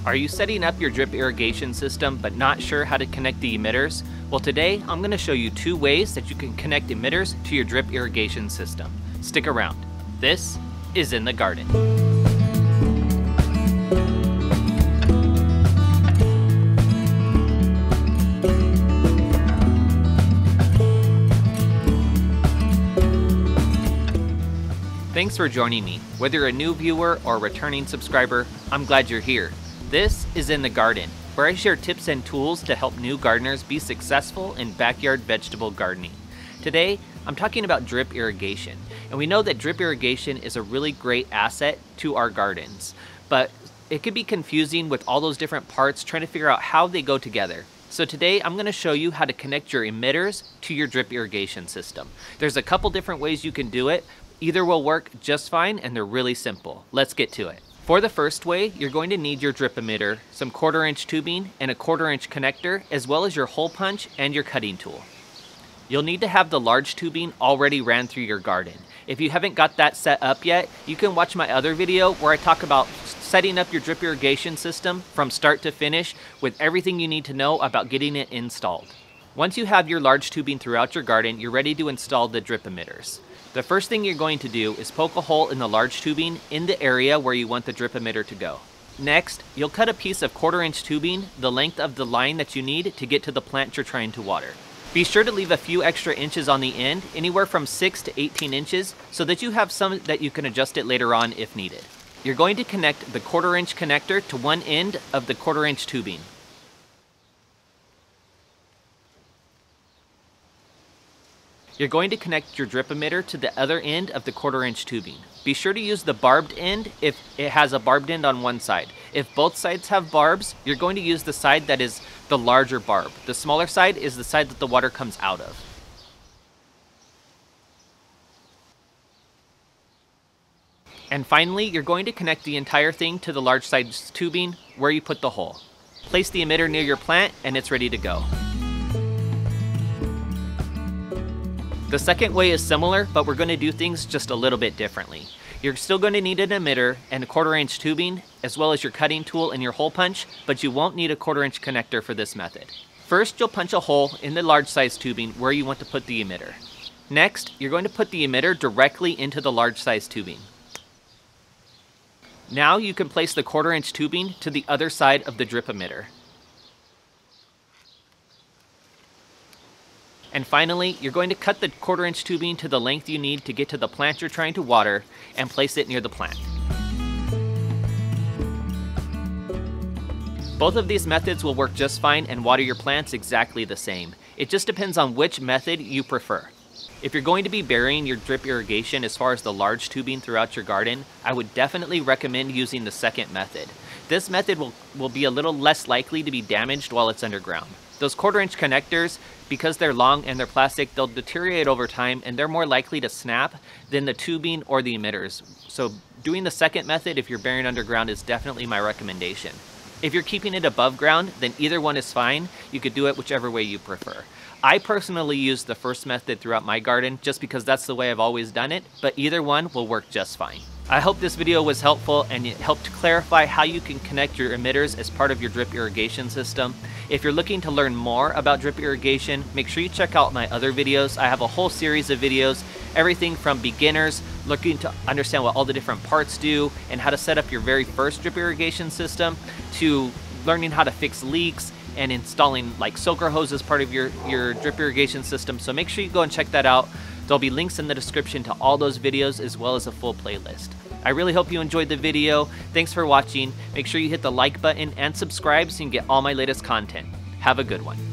Are you setting up your drip irrigation system but not sure how to connect the emitters? Well, today I'm going to show you 2 ways that you can connect emitters to your drip irrigation system. Stick around. This is In the Garden. Thanks for joining me. Whether you're a new viewer or a returning subscriber, I'm glad you're here. This is In the Garden, where I share tips and tools to help new gardeners be successful in backyard vegetable gardening. Today, I'm talking about drip irrigation, and we know that drip irrigation is a really great asset to our gardens, but it can be confusing with all those different parts trying to figure out how they go together. So today, I'm going to show you how to connect your emitters to your drip irrigation system. There's a couple different ways you can do it. Either will work just fine, and they're really simple. Let's get to it. For the first way, you're going to need your drip emitter, some 1/4 inch tubing, and a 1/4 inch connector, as well as your hole punch and your cutting tool. You'll need to have the large tubing already ran through your garden. If you haven't got that set up yet, you can watch my other video where I talk about setting up your drip irrigation system from start to finish with everything you need to know about getting it installed. Once you have your large tubing throughout your garden, you're ready to install the drip emitters. The first thing you're going to do is poke a hole in the large tubing in the area where you want the drip emitter to go. Next, you'll cut a piece of 1/4 inch tubing the length of the line that you need to get to the plant you're trying to water. Be sure to leave a few extra inches on the end, anywhere from 6 to 18 inches, so that you have some that you can adjust it later on if needed. You're going to connect the 1/4 inch connector to one end of the 1/4 inch tubing. You're going to connect your drip emitter to the other end of the 1/4 inch tubing. Be sure to use the barbed end if it has a barbed end on one side. If both sides have barbs, you're going to use the side that is the larger barb. The smaller side is the side that the water comes out of. And finally, you're going to connect the entire thing to the large size tubing where you put the hole. Place the emitter near your plant and it's ready to go. The second way is similar, but we're going to do things just a little bit differently. You're still going to need an emitter and a 1/4 inch tubing, as well as your cutting tool and your hole punch, but you won't need a 1/4 inch connector for this method. First, you'll punch a hole in the large size tubing where you want to put the emitter. Next, you're going to put the emitter directly into the large size tubing. Now you can place the 1/4 inch tubing to the other side of the drip emitter. And finally, you're going to cut the 1/4 inch tubing to the length you need to get to the plant you're trying to water and place it near the plant. Both of these methods will work just fine and water your plants exactly the same. It just depends on which method you prefer. If you're going to be burying your drip irrigation as far as the large tubing throughout your garden, I would definitely recommend using the second method. This method will be a little less likely to be damaged while it's underground. Those 1/4 inch connectors, because they're long and they're plastic, they'll deteriorate over time and they're more likely to snap than the tubing or the emitters. So doing the second method if you're burying underground is definitely my recommendation. If you're keeping it above ground, then either one is fine. You could do it whichever way you prefer. I personally use the first method throughout my garden just because that's the way I've always done it, but either one will work just fine. I hope this video was helpful and it helped clarify how you can connect your emitters as part of your drip irrigation system. If you're looking to learn more about drip irrigation, make sure you check out my other videos. I have a whole series of videos, everything from beginners looking to understand what all the different parts do and how to set up your very first drip irrigation system, to learning how to fix leaks and installing like soaker hose as part of your drip irrigation system. So make sure you go and check that out. There'll be links in the description to all those videos as well as a full playlist. I really hope you enjoyed the video. Thanks for watching. Make sure you hit the like button and subscribe so you can get all my latest content. Have a good one.